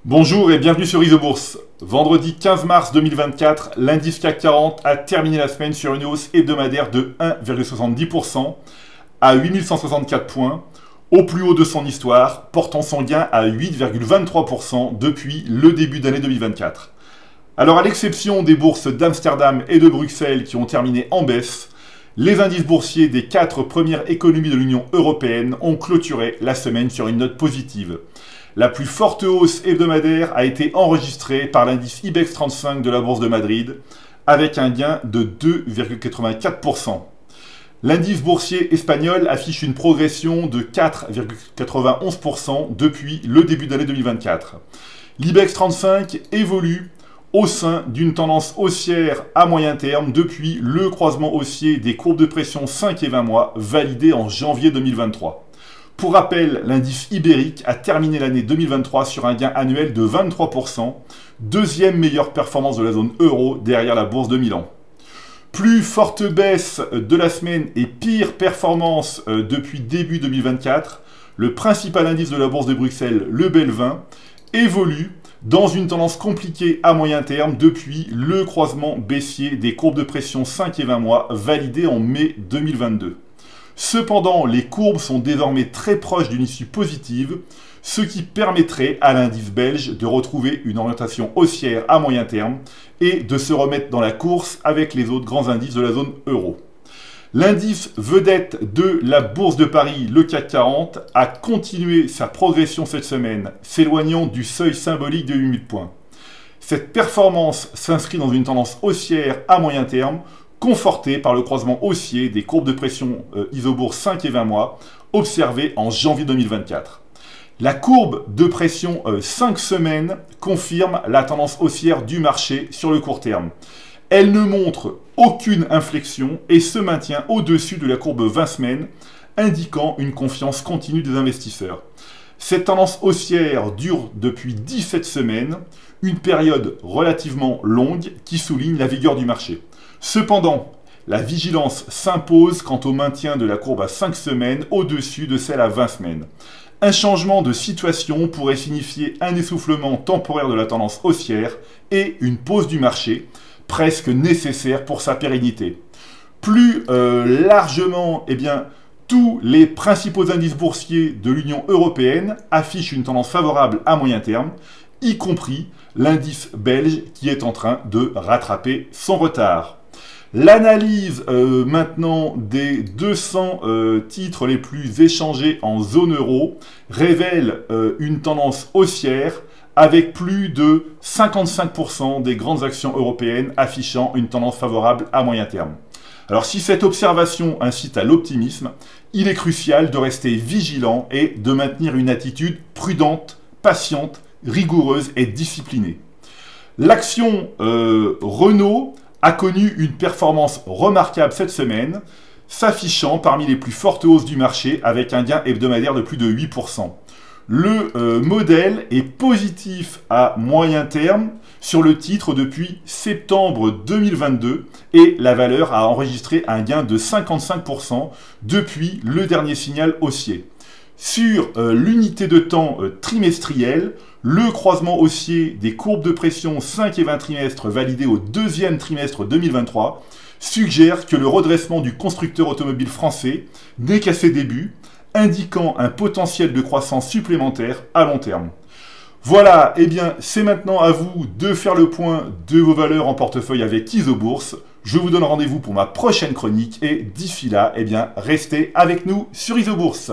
Bonjour et bienvenue sur Isobourse. Vendredi 15 mars 2024, l'indice CAC 40 a terminé la semaine sur une hausse hebdomadaire de 1,70% à 8164 points, au plus haut de son histoire, portant son gain à 8,23% depuis le début d'année 2024. Alors à l'exception des bourses d'Amsterdam et de Bruxelles qui ont terminé en baisse, les indices boursiers des 4 premières économies de l'Union européenne ont clôturé la semaine sur une note positive. La plus forte hausse hebdomadaire a été enregistrée par l'indice IBEX 35 de la Bourse de Madrid, avec un gain de 2,84%. L'indice boursier espagnol affiche une progression de 4,91% depuis le début d'année 2024. L'IBEX 35 évolue au sein d'une tendance haussière à moyen terme depuis le croisement haussier des courbes de pression 5 et 20 mois validé en janvier 2023. Pour rappel, l'indice ibérique a terminé l'année 2023 sur un gain annuel de 23%, deuxième meilleure performance de la zone euro derrière la bourse de Milan. Plus forte baisse de la semaine et pire performance depuis début 2024, le principal indice de la bourse de Bruxelles, le BEL 20, évolue dans une tendance compliquée à moyen terme depuis le croisement baissier des courbes de pression 5 et 20 mois validé en mai 2022. Cependant, les courbes sont désormais très proches d'une issue positive, ce qui permettrait à l'indice belge de retrouver une orientation haussière à moyen terme et de se remettre dans la course avec les autres grands indices de la zone euro. L'indice vedette de la Bourse de Paris, le CAC 40, a continué sa progression cette semaine, s'éloignant du seuil symbolique de 8000 points. Cette performance s'inscrit dans une tendance haussière à moyen terme, confortée par le croisement haussier des courbes de pression Isobourse 5 et 20 mois observées en janvier 2024. La courbe de pression 5 semaines confirme la tendance haussière du marché sur le court terme. Elle ne montre aucune inflexion et se maintient au-dessus de la courbe 20 semaines, indiquant une confiance continue des investisseurs. Cette tendance haussière dure depuis 17 semaines, une période relativement longue qui souligne la vigueur du marché. Cependant, la vigilance s'impose quant au maintien de la courbe à 5 semaines au-dessus de celle à 20 semaines. Un changement de situation pourrait signifier un essoufflement temporaire de la tendance haussière et une pause du marché, presque nécessaire pour sa pérennité. Plus largement, tous les principaux indices boursiers de l'Union européenne affichent une tendance favorable à moyen terme, y compris l'indice belge qui est en train de rattraper son retard. L'analyse maintenant des 200 titres les plus échangés en zone euro révèle une tendance haussière avec plus de 55% des grandes actions européennes affichant une tendance favorable à moyen terme. Alors si cette observation incite à l'optimisme, il est crucial de rester vigilant et de maintenir une attitude prudente, patiente, rigoureuse et disciplinée. L'action Renault a connu une performance remarquable cette semaine, s'affichant parmi les plus fortes hausses du marché avec un gain hebdomadaire de plus de 8%. Le modèle est positif à moyen terme sur le titre depuis septembre 2022 et la valeur a enregistré un gain de 55% depuis le dernier signal haussier. Sur l'unité de temps trimestrielle, le croisement haussier des courbes de pression 5 et 20 trimestres validées au deuxième trimestre 2023 suggère que le redressement du constructeur automobile français n'est qu'à ses débuts, indiquant un potentiel de croissance supplémentaire à long terme. Voilà, c'est maintenant à vous de faire le point de vos valeurs en portefeuille avec Isobourse. Je vous donne rendez-vous pour ma prochaine chronique et d'ici là, restez avec nous sur Isobourse.